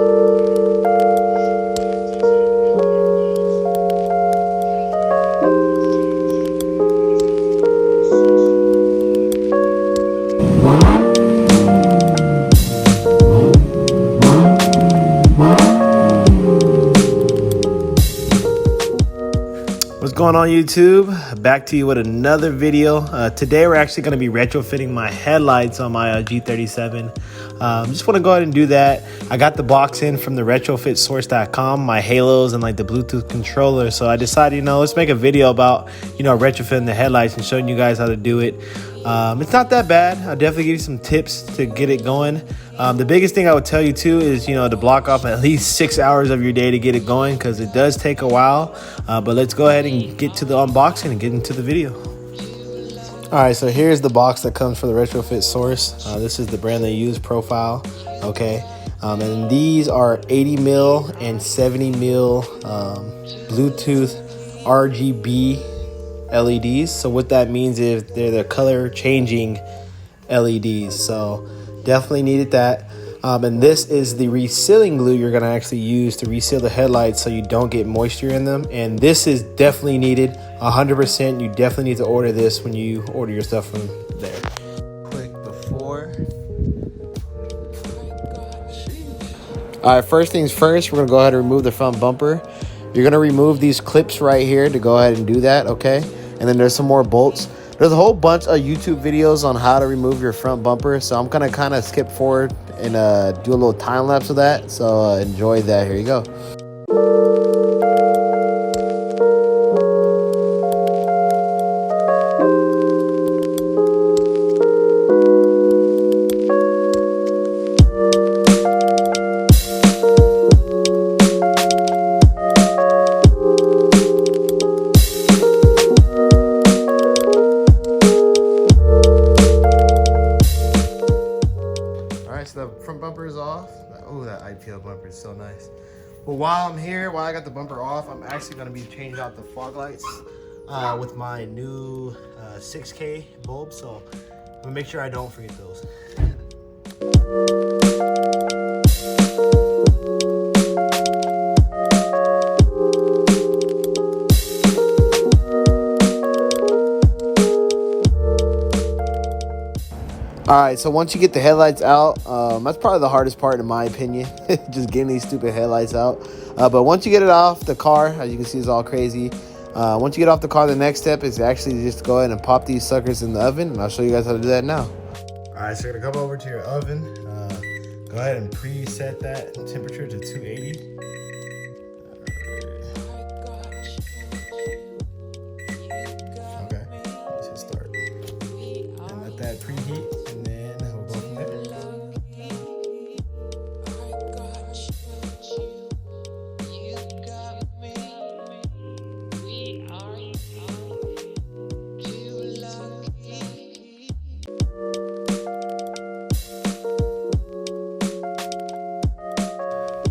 What's going on, YouTube? Back to you with another video. Today we're actually going to be retrofitting my headlights on my G37. Just want to go ahead and do that. I got the box in from the retrofitsource.com, my halos and like the Bluetooth controller. So I decided, let's make a video about, retrofitting the headlights and showing you guys how to do it. It's not that bad. I'll definitely give you some tips to get it going. The biggest thing I would tell you too is, to block off at least 6 hours of your day to get it going, because it does take a while. But let's go ahead and get to the unboxing and get into the video. All right, so here's the box that comes from the Retrofit Source. This is the brand they use, Profile. Okay, and these are 80 mil and 70 mil Bluetooth RGB LEDs. So what that means is they're the color changing LEDs. So definitely needed that. And this is the resealing glue you're going to actually use to reseal the headlights so you don't get moisture in them. And this is definitely needed 100%. You definitely need to order this when you order your stuff from there. Quick before. All right, first things first, we're going to go ahead and remove the front bumper. You're going to remove these clips right here to go ahead and do that, okay? And then there's some more bolts. There's a whole bunch of YouTube videos on how to remove your front bumper, so I'm going to kind of skip forward and do a little time lapse of that. So enjoy that. Here you go. So the front bumper is off. Oh, that IPL bumper is so nice. Well, while I'm here, while I got the bumper off, I'm actually going to be changing out the fog lights with my new 6K bulb. So I'm going to make sure I don't forget those. All right, so once you get the headlights out, that's probably the hardest part in my opinion, just getting these stupid headlights out. But once you get it off the car, as you can see, it's all crazy. Once you get off the car, the next step is actually just to go ahead and pop these suckers in the oven, and I'll show you guys how to do that now. All right, so you're gonna come over to your oven. Go ahead and preset that temperature to 280. Okay, let's hit start. And let that preheat.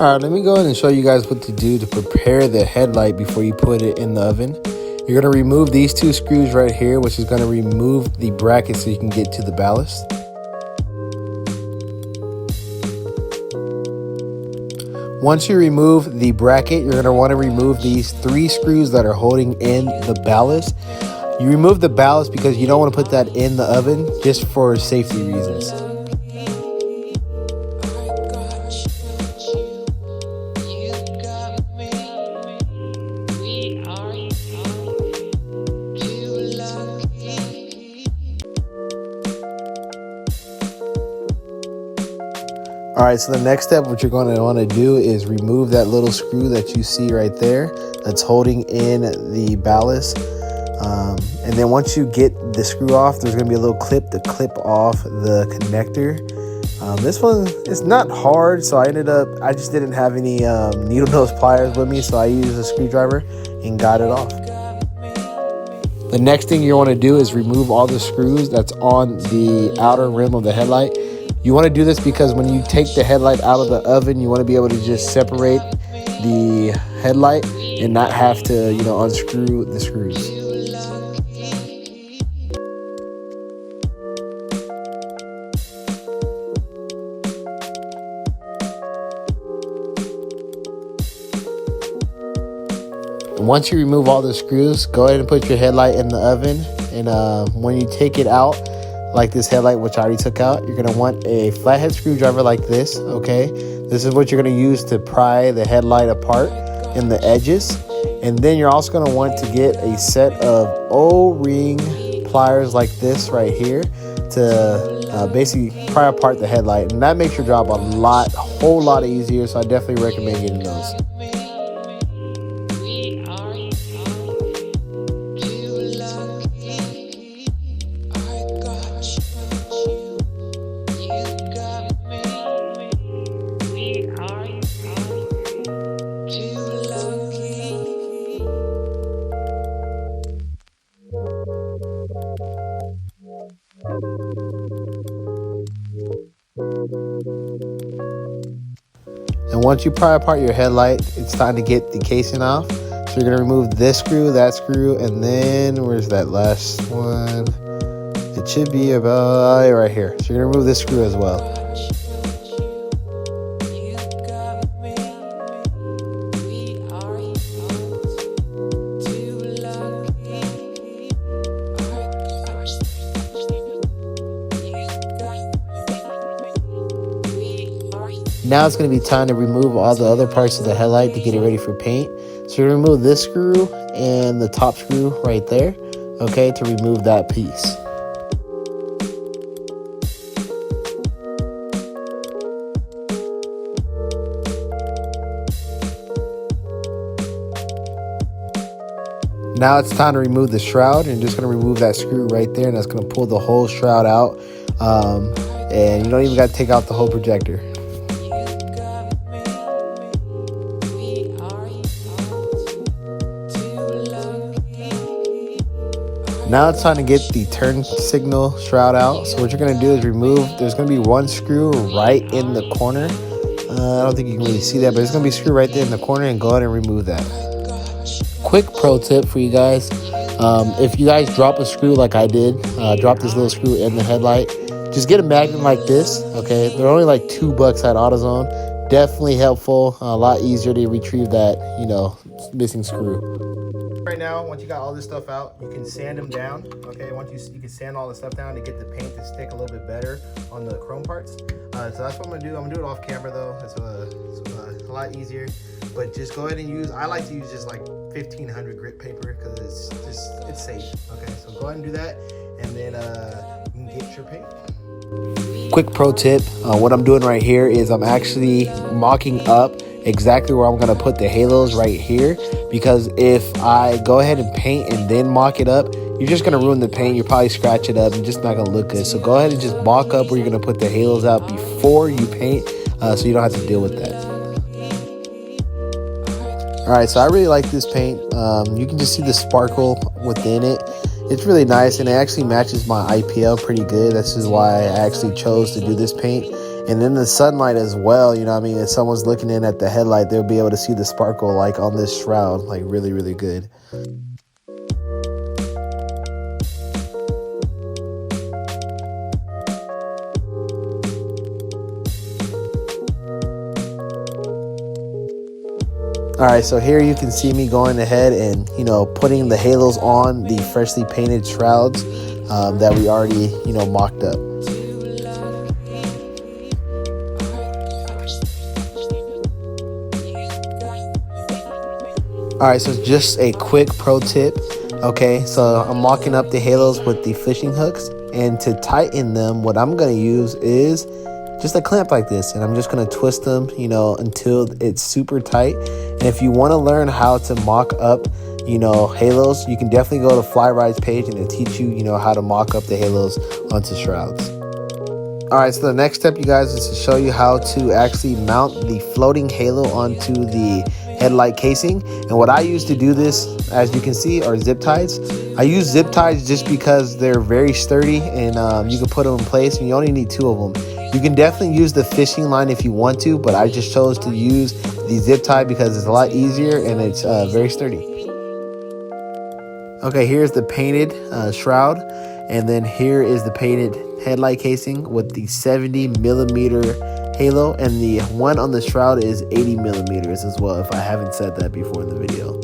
All right, let me go ahead and show you guys what to do to prepare the headlight before you put it in the oven. You're going to remove these two screws right here, which is going to remove the bracket so you can get to the ballast. Once you remove the bracket, you're going to want to remove these 3 screws that are holding in the ballast. You remove the ballast because you don't want to put that in the oven, just for safety reasons. All right, so the next step, what you're going to want to do is remove that little screw that you see right there that's holding in the ballast. And then once you get the screw off, there's going to be a little clip to clip off the connector. This one is not hard, so I just didn't have any needle nose pliers with me, so I used a screwdriver and got it off. The next thing you want to do is remove all the screws that's on the outer rim of the headlight. You want to do this because when you take the headlight out of the oven, you want to be able to just separate the headlight and not have to, unscrew the screws. And once you remove all the screws, go ahead and put your headlight in the oven. And when you take it out, like this headlight, which I already took out, you're gonna want a flathead screwdriver like this, okay? This is what you're gonna use to pry the headlight apart in the edges. And then you're also gonna want to get a set of O-ring pliers like this right here to basically pry apart the headlight. And that makes your job a whole lot easier, so I definitely recommend getting those. And once you pry apart your headlight, it's time to get the casing off. So you're gonna remove this screw, that screw, and then where's that last one? It should be about right here. So you're gonna remove this screw as well. Now it's going to be time to remove all the other parts of the headlight to get it ready for paint. So you're going to remove this screw and the top screw right there, okay, to remove that piece. Now it's time to remove the shroud. You're just going to remove that screw right there, and that's going to pull the whole shroud out. And you don't even got to take out the whole projector. Now it's time to get the turn signal shroud out. So what you're going to do is there's going to be one screw right in the corner. I don't think you can really see that, but there's going to be a screw right there in the corner, and go ahead and remove that. Quick pro tip for you guys. If you guys drop a screw like I did, drop this little screw in the headlight, just get a magnet like this, okay? They're only like $2 at AutoZone. Definitely helpful, a lot easier to retrieve that, missing screw. Right now, once you got all this stuff out, you can sand them down, okay? Once you can sand all the stuff down to get the paint to stick a little bit better on the chrome parts. So that's what I'm gonna do. I'm gonna do it off camera though. It's a lot easier. But just go ahead and I like to use just like 1500 grit paper because it's safe, okay? So go ahead and do that, and then you can get your paint. Quick pro tip, what I'm doing right here is I'm actually mocking up exactly where I'm going to put the halos right here, because if I go ahead and paint and then mock it up, you're just going to ruin the paint. You'll probably scratch it up and just not going to look good. So go ahead and just mock up where you're going to put the halos out before you paint, so you don't have to deal with that. Alright, so I really like this paint. You can just see the sparkle within it. It's really nice, and it actually matches my IPL pretty good. This is why I actually chose to do this paint. And then the sunlight as well, if someone's looking in at the headlight, they'll be able to see the sparkle like on this shroud, like really, really good. Alright, so here you can see me going ahead and, putting the halos on the freshly painted shrouds that we already, mocked up. Alright, so just a quick pro tip, okay? So I'm mocking up the halos with the fishing hooks, and to tighten them, what I'm going to use is just a clamp like this, and I'm just going to twist them, until it's super tight. And if you want to learn how to mock up, halos, you can definitely go to Flyride's page, and it'll teach you, how to mock up the halos onto shrouds. Alright, so the next step, you guys, is to show you how to actually mount the floating halo onto the headlight casing. And what I use to do this, as you can see, are zip ties. I use zip ties just because they're very sturdy, and you can put them in place, and you only need 2 of them. You can definitely use the fishing line if you want to, but I just chose to use the zip tie because it's a lot easier and it's very sturdy. Okay, here's the painted shroud, and then here is the painted headlight casing with the 70mm halo, and the one on the shroud is 80mm as well, if I haven't said that before in the video.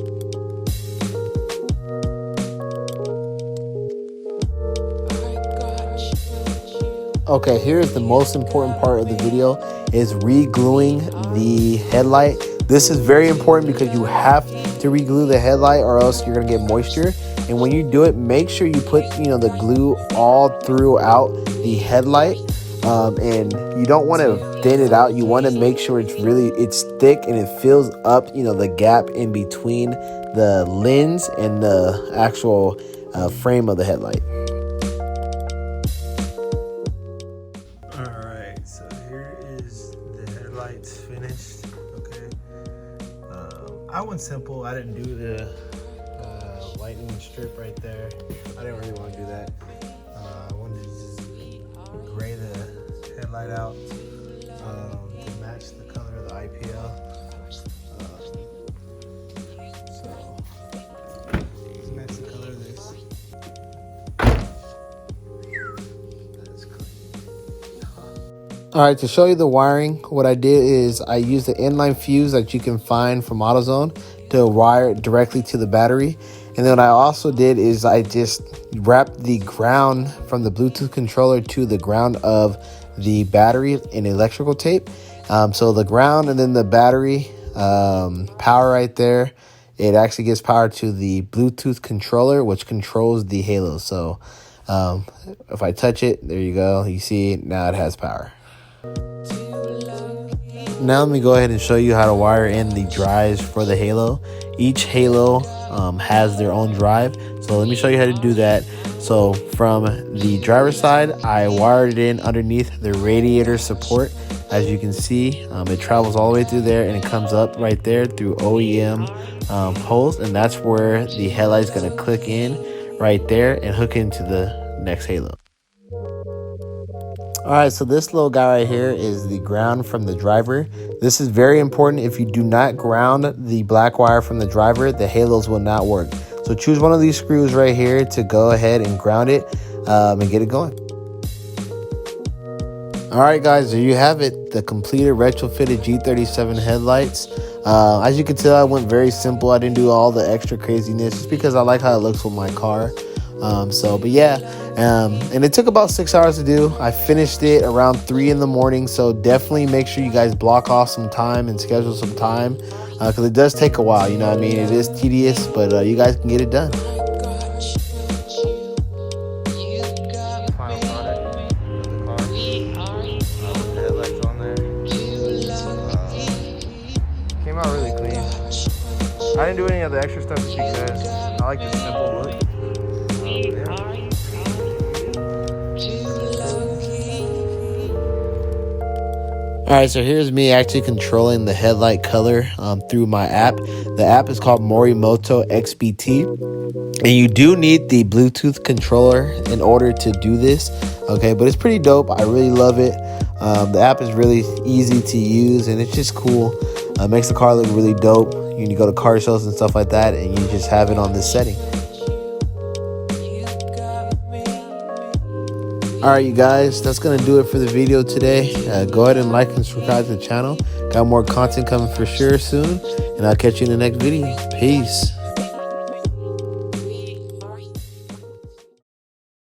Okay, here's the most important part of the video is re-gluing the headlight. This is very important because you have to re-glue the headlight or else you're gonna get moisture. And when you do it, make sure you put the glue all throughout the headlight. And you don't want to thin it out. You want to make sure it's thick and it fills up the gap in between the lens and the actual frame of the headlight. Alright, so here is the headlights finished. Okay, I went simple. I didn't do the lightning strip right there. I didn't really want to do that. I wanted to just gray the headlight out to match the color of the IPL. So let's match the color of this. That's clean. Alright, to show you the wiring, what I did is I used the inline fuse that you can find from AutoZone to wire it directly to the battery. And then what I also did is I just wrapped the ground from the Bluetooth controller to the ground of the battery in electrical tape. So the ground and then the battery power right there, it actually gives power to the Bluetooth controller, which controls the halo. So if I touch it, there you go. You see, now it has power. Now let me go ahead and show you how to wire in the drives for the halo. Each halo has their own drive, so let me show you how to do that. So from the driver's side, I wired it in underneath the radiator support. As you can see, it travels all the way through there and it comes up right there through OEM holes, and that's where the headlight's going to click in right there and hook into the next halo. Alright, so this little guy right here is the ground from the driver. This is very important. If you do not ground the black wire from the driver, the halos will not work. So choose one of these screws right here to go ahead and ground it and get it going. Alright guys, there you have it. The completed retrofitted G37 headlights. As you can tell, I went very simple. I didn't do all the extra craziness just because I like how it looks with my car. But yeah, and it took about 6 hours to do. I finished it around 3 in the morning, so definitely make sure you guys block off some time and schedule some time because it does take a while. You know what I mean? It is tedious, but you guys can get it done. Final product of the car. The headlights on there. Came out really clean. I didn't do any of the extra stuff just because I like the simple look. Alright, so here's me actually controlling the headlight color through my app. The app is called Morimoto XBT. And you do need the Bluetooth controller in order to do this. Okay, but it's pretty dope. I really love it. The app is really easy to use and it's just cool. Makes the car look really dope. You can go to car shows and stuff like that and you just have it on this setting. Alright you guys, that's going to do it for the video today. Go ahead and like and subscribe to the channel. Got more content coming for sure soon. And I'll catch you in the next video. Peace.